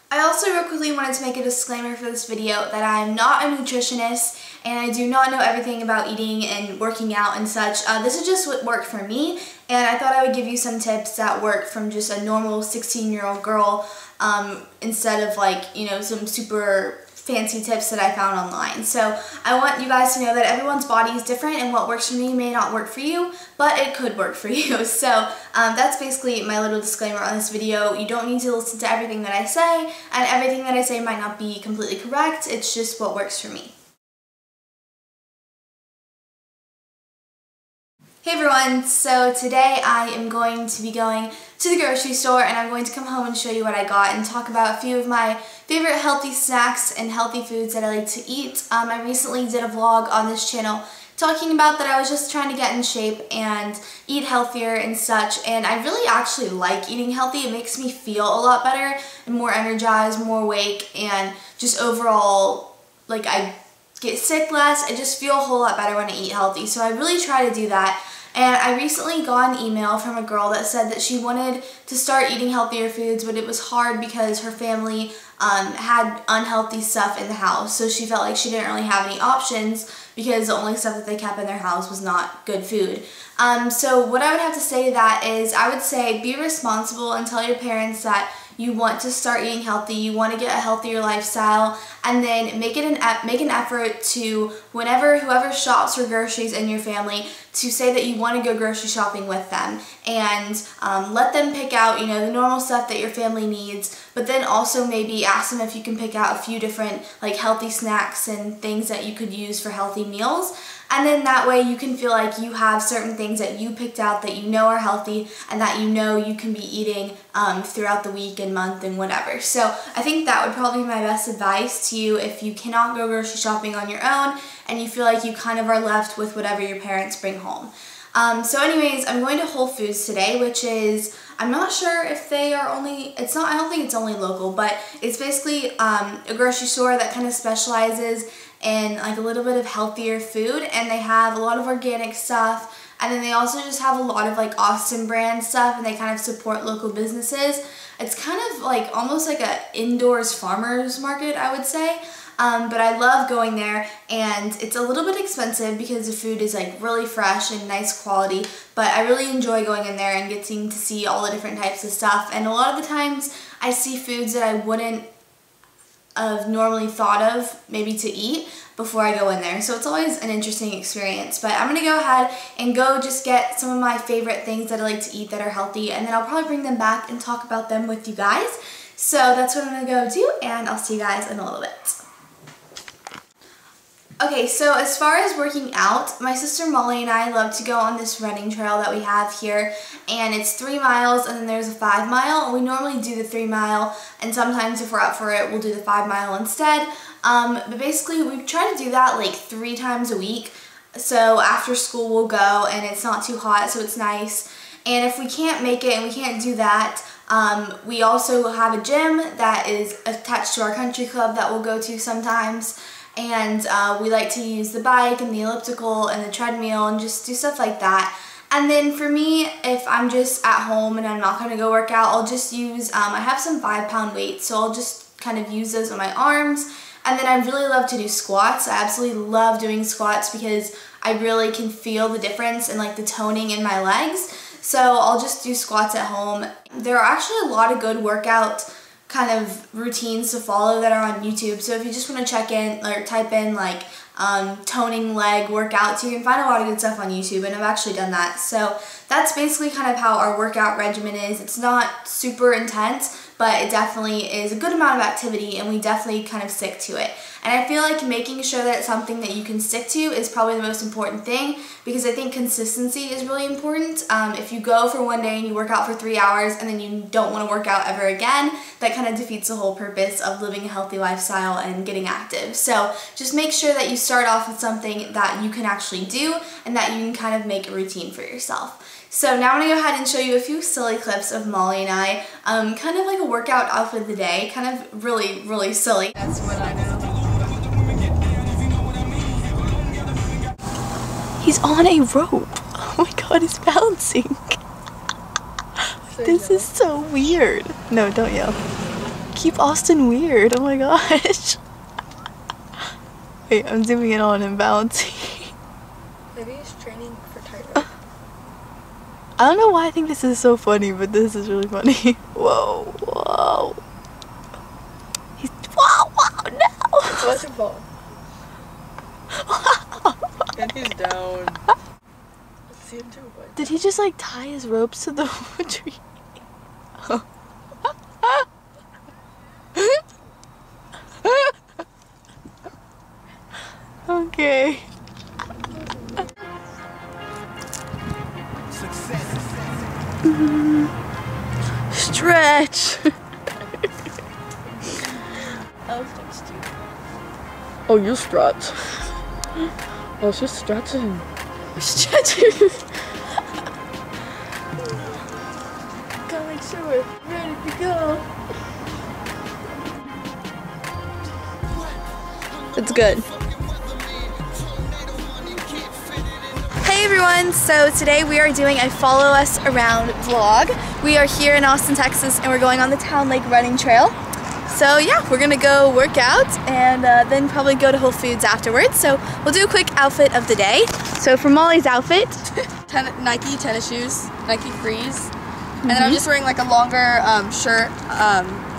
I also real quickly wanted to make a disclaimer for this video that I am not a nutritionist and I do not know everything about eating and working out and such. This is just what worked for me, and I thought I would give you some tips that work from just a normal 16-year-old girl instead of like, you know, some super fancy tips that I found online. So I want you guys to know that everyone's body is different and what works for me may not work for you, but it could work for you. So that's basically my little disclaimer on this video. You don't need to listen to everything that I say, and everything that I say might not be completely correct. It's just what works for me. Hey everyone, so today I am going to be going to the grocery store and I'm going to come home and show you what I got and talk about a few of my favorite healthy snacks and healthy foods that I like to eat. I recently did a vlog on this channel talking about that I was just trying to get in shape and eat healthier and such, and I really actually like eating healthy. It makes me feel a lot better and more energized, more awake, and just overall, like, I get sick less. I just feel a whole lot better when I eat healthy, so I really try to do that. And I recently got an email from a girl that said that she wanted to start eating healthier foods, but it was hard because her family had unhealthy stuff in the house, so she felt like she didn't really have any options because the only stuff that they kept in their house was not good food. So what I would have to say to that is I would say be responsible and tell your parents that you want to start eating healthy, you want to get a healthier lifestyle, and then make an effort to, whoever shops for groceries in your family, to say that you want to go grocery shopping with them, and let them pick out, you know, the normal stuff that your family needs, but then also maybe ask them if you can pick out a few different like healthy snacks and things that you could use for healthy meals. And then that way you can feel like you have certain things that you picked out that you know are healthy and that you know you can be eating throughout the week and month and whatever. So I think that would probably be my best advice to you if you cannot go grocery shopping on your own and you feel like you kind of are left with whatever your parents bring home. So anyways, I'm going to Whole Foods today, which is, I'm not sure if they are only, I don't think it's only local, but it's basically a grocery store that kind of specializes in like a little bit of healthier food, and they have a lot of organic stuff, and then they also just have a lot of like Austin brand stuff, and they kind of support local businesses. It's kind of like almost like a indoors farmers market, I would say. But I love going there, and it's a little bit expensive because the food is like really fresh and nice quality, but I really enjoy going in there and getting to see all the different types of stuff. And a lot of the times I see foods that I wouldn't have normally thought of maybe to eat before I go in there, so it's always an interesting experience. But I'm gonna go ahead and go just get some of my favorite things that I like to eat that are healthy, and then I'll probably bring them back and talk about them with you guys. So that's what I'm gonna go do, and I'll see you guys in a little bit. Okay, so as far as working out, my sister Molly and I love to go on this running trail that we have here, and it's 3 miles and then there's a 5 mile, and we normally do the 3 mile, and sometimes if we're up for it, we'll do the 5 mile instead. But basically we try to do that like 3 times a week, so after school we'll go, and it's not too hot, so it's nice. And if we can't make it and we can't do that, we also have a gym that is attached to our country club that we'll go to sometimes. And we like to use the bike and the elliptical and the treadmill and just do stuff like that. And then for me, if I'm just at home and I'm not going to go work out, I'll just use, I have some 5-pound weights, so I'll just kind of use those on my arms. And then I really love to do squats. I absolutely love doing squats because I really can feel the difference in like the toning in my legs. So I'll just do squats at home. There are actually a lot of good workout kind of routines to follow that are on YouTube, so if you just want to check in or type in like toning leg workouts, you can find a lot of good stuff on YouTube, and I've actually done that. So that's basically kind of how our workout regimen is. It's not super intense, but it definitely is a good amount of activity, and we definitely kind of stick to it. And I feel like making sure that it's something that you can stick to is probably the most important thing, because I think consistency is really important. If you go for one day and you work out for 3 hours and then you don't want to work out ever again, that kind of defeats the whole purpose of living a healthy lifestyle and getting active. So just make sure that you start off with something that you can actually do and that you can kind of make a routine for yourself. So now I'm going to go ahead and show you a few silly clips of Molly and I, kind of like a workout outfit of the day, kind of really, really silly. That's what I know. He's on a rope. Oh my god, he's bouncing. This is so weird. No, don't yell. keep Austin weird. Oh my gosh. Wait, I'm zooming in on him balancing. Maybe he's training for tightrope. I don't know why I think this is so funny, but this is really funny. Whoa, whoa. He's, whoa, whoa, no! Watch him fall. And he's down. Let's see him too. Did he just like tie his ropes to the tree? Oh. Okay. Stretch. Oh, you stretch. Oh, she's stretching. Stretching. Gotta make sure we're ready to go. It's good. Hey everyone, so today we are doing a follow us around vlog. We are here in Austin, Texas, and we're going on the Town Lake running trail. So yeah, we're gonna go work out and then probably go to Whole Foods afterwards. So we'll do a quick outfit of the day. So for Molly's outfit, Nike tennis shoes, Nike Freeze. And then I'm just wearing like a longer shirt,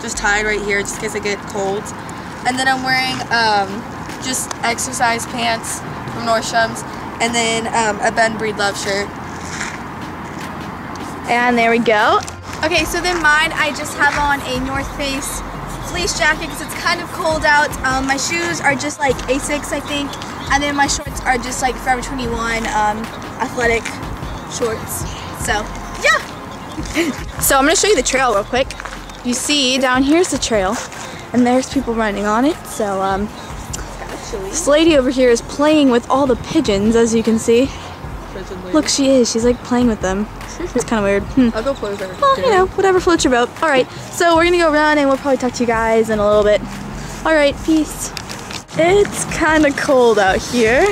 just tied right here just in case I get cold. And then I'm wearing just exercise pants from Nordstrom's. And then a Ben Breedlove shirt. and there we go. Okay, so then mine, I just have on a North Face fleece jacket because it's kind of cold out. My shoes are just like Asics, I think, and then my shorts are just like Forever 21 athletic shorts. So yeah. So I'm gonna show you the trail real quick. You see down here's the trail, and there's people running on it. So this lady over here is playing with all the pigeons, as you can see. Look, she is. She's like playing with them. It's kind of weird. I'll go play with her. Well, you know, whatever floats your boat. All right, so we're gonna go run, and we'll probably talk to you guys in a little bit. All right, peace. It's kind of cold out here.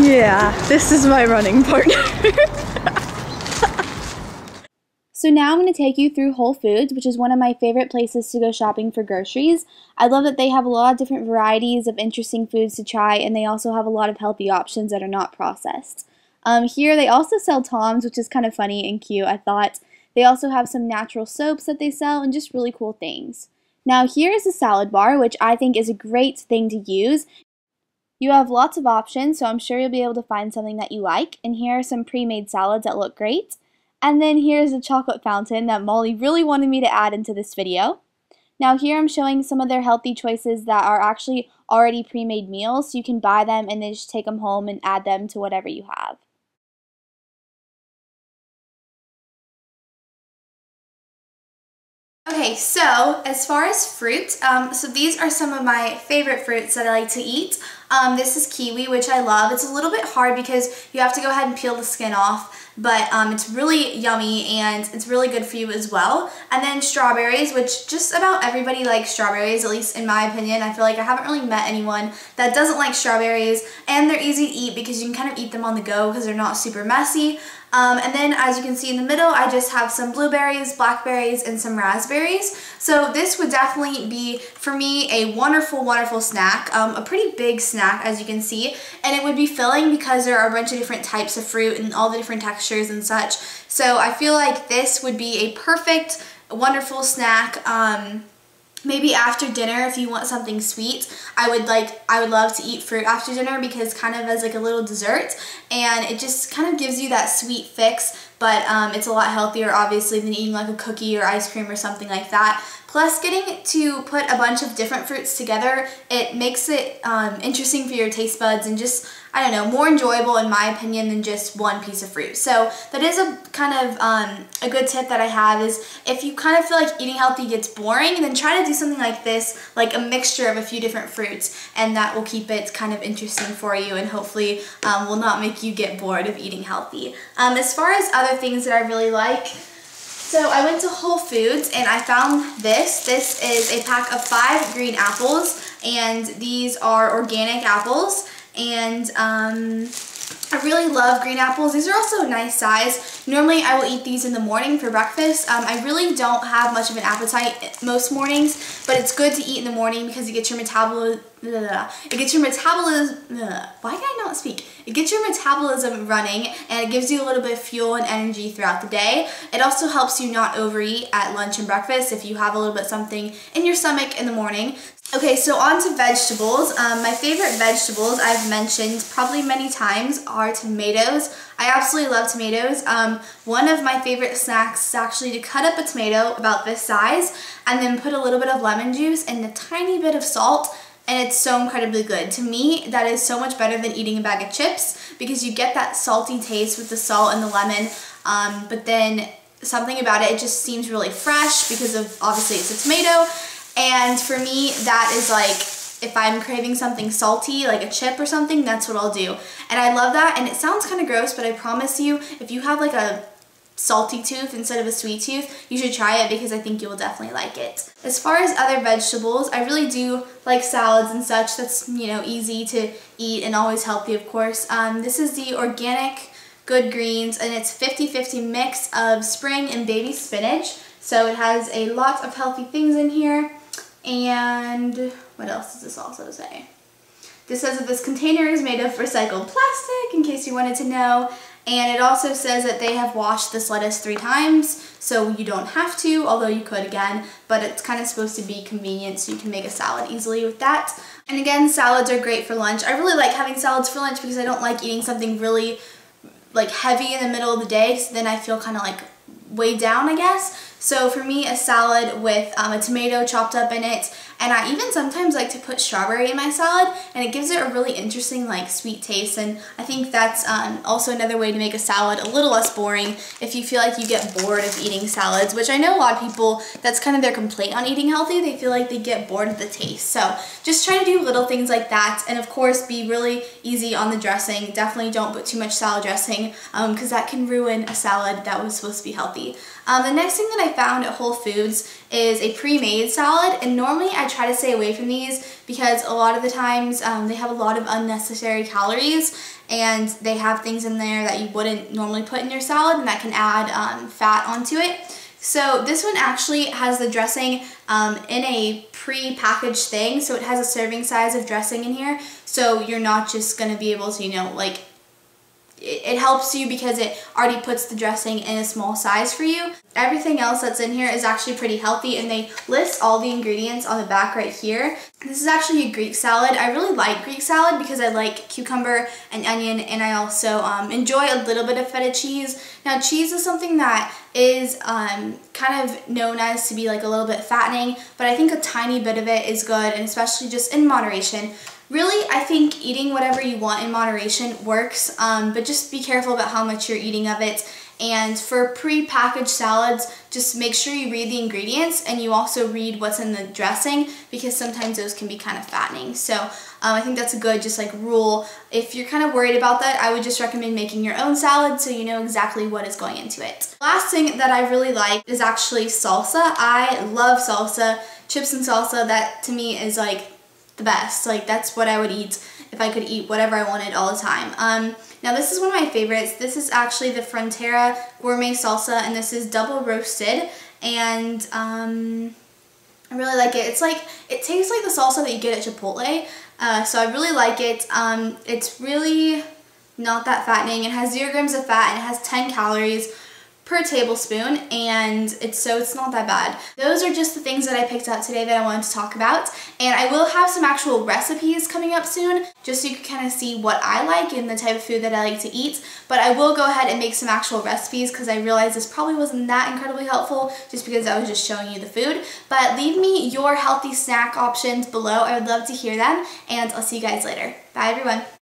Yeah, this is my running partner. So now I'm going to take you through Whole Foods, which is one of my favorite places to go shopping for groceries. I love that they have a lot of different varieties of interesting foods to try, and they also have a lot of healthy options that are not processed. Here they also sell Toms, which is kind of funny and cute, I thought. They also have some natural soaps that they sell and just really cool things. Now here is a salad bar, which I think is a great thing to use. You have lots of options, so I'm sure you'll be able to find something that you like. And here are some pre-made salads that look great. And then here's a chocolate fountain that Molly really wanted me to add into this video. Now here I'm showing some of their healthy choices that are actually already pre-made meals, so you can buy them and then just take them home and add them to whatever you have. Okay, so as far as fruit, so these are some of my favorite fruits that I like to eat. This is kiwi, which I love. It's a little bit hard because you have to go ahead and peel the skin off, but it's really yummy and it's really good for you as well. And then strawberries, which just about everybody likes strawberries, at least in my opinion. I feel like I haven't really met anyone that doesn't like strawberries, and they're easy to eat because you can kind of eat them on the go because they're not super messy. And then as you can see in the middle, I just have some blueberries, blackberries, and some raspberries. So this would definitely be, for me, a wonderful, wonderful snack. A pretty big snack, as you can see. And it would be filling because there are a bunch of different types of fruit and all the different textures and such. So I feel like this would be a perfect, wonderful snack. Maybe after dinner, if you want something sweet, I would love to eat fruit after dinner because kind of as like a little dessert, and it just kind of gives you that sweet fix, but it's a lot healthier obviously than eating like a cookie or ice cream or something like that. Plus, getting to put a bunch of different fruits together, it makes it interesting for your taste buds and just, I don't know, more enjoyable in my opinion than just one piece of fruit. So that is a kind of a good tip that I have is if you kind of feel like eating healthy gets boring, then try to do something like this, like a mixture of a few different fruits, and that will keep it kind of interesting for you and hopefully will not make you get bored of eating healthy. As far as other things that I really like, so I went to Whole Foods and I found this. This is a pack of 5 green apples, and these are organic apples, and I really love green apples. These are also a nice size. Normally I will eat these in the morning for breakfast. I really don't have much of an appetite most mornings, but it's good to eat in the morning because it gets your metabolism, why can I not speak? It gets your metabolism running and it gives you a little bit of fuel and energy throughout the day. It also helps you not overeat at lunch and breakfast if you have a little bit something in your stomach in the morning. Okay, so on to vegetables. My favorite vegetables I've mentioned probably many times are tomatoes. I absolutely love tomatoes. One of my favorite snacks is actually to cut up a tomato about this size and then put a little bit of lemon juice and a tiny bit of salt, and it's so incredibly good. To me, that is so much better than eating a bag of chips because you get that salty taste with the salt and the lemon, but then something about it just seems really fresh because of, obviously it's a tomato. And for me, that is like, if I'm craving something salty, like a chip or something, that's what I'll do. And I love that, and it sounds kind of gross, but I promise you, if you have like a salty tooth instead of a sweet tooth, you should try it because I think you will definitely like it. As far as other vegetables, I really do like salads and such. That's, you know, easy to eat and always healthy, of course. This is the organic Good Greens, and it's 50-50 mix of spring and baby spinach. So it has a lot of healthy things in here. And what else does this also say? This says that this container is made of recycled plastic, in case you wanted to know. And it also says that they have washed this lettuce 3 times, so you don't have to, although you could again, but it's kind of supposed to be convenient so you can make a salad easily with that. And again, salads are great for lunch. I really like having salads for lunch because I don't like eating something really like heavy in the middle of the day, so then I feel kind of like weighed down, I guess. So for me, a salad with a tomato chopped up in it, and I even sometimes like to put strawberry in my salad, and it gives it a really interesting like sweet taste, and I think that's also another way to make a salad a little less boring if you feel like you get bored of eating salads, which I know a lot of people, that's kind of their complaint on eating healthy. They feel like they get bored of the taste. So just try to do little things like that, and of course be really easy on the dressing. Definitely don't put too much salad dressing because that can ruin a salad that was supposed to be healthy. The next thing that I found at Whole Foods is a pre-made salad, and normally I try to stay away from these because a lot of the times they have a lot of unnecessary calories, and they have things in there that you wouldn't normally put in your salad and that can add fat onto it. So this one actually has the dressing in a pre-packaged thing, so it has a serving size of dressing in here, so you're not just going to be able to, you know, like, it helps you because it already puts the dressing in a small size for you. Everything else that's in here is actually pretty healthy, and they list all the ingredients on the back right here. This is actually a Greek salad. I really like Greek salad because I like cucumber and onion, and I also enjoy a little bit of feta cheese. Now, cheese is something that is kind of known as to be like a little bit fattening, but I think a tiny bit of it is good, and especially just in moderation. Really, I think eating whatever you want in moderation works, but just be careful about how much you're eating of it. And for pre-packaged salads, just make sure you read the ingredients and you also read what's in the dressing, because sometimes those can be kind of fattening. So I think that's a good just like rule. If you're kind of worried about that, I would just recommend making your own salad so you know exactly what is going into it. Last thing that I really like is actually salsa. I love salsa, chips and salsa. That to me is like the best. Like, that's what I would eat if I could eat whatever I wanted all the time. Now this is one of my favorites. This is actually the Frontera Gourmet Salsa, and this is double roasted, and I really like it. It's like, it tastes like the salsa that you get at Chipotle, so I really like it. It's really not that fattening. It has 0 grams of fat, and it has 10 calories per tablespoon, and it's not that bad. Those are just the things that I picked up today that I wanted to talk about, and I will have some actual recipes coming up soon just so you can kind of see what I like and the type of food that I like to eat. But I will go ahead and make some actual recipes because I realized this probably wasn't that incredibly helpful just because I was just showing you the food. But leave me your healthy snack options below. I would love to hear them, and I'll see you guys later. Bye everyone.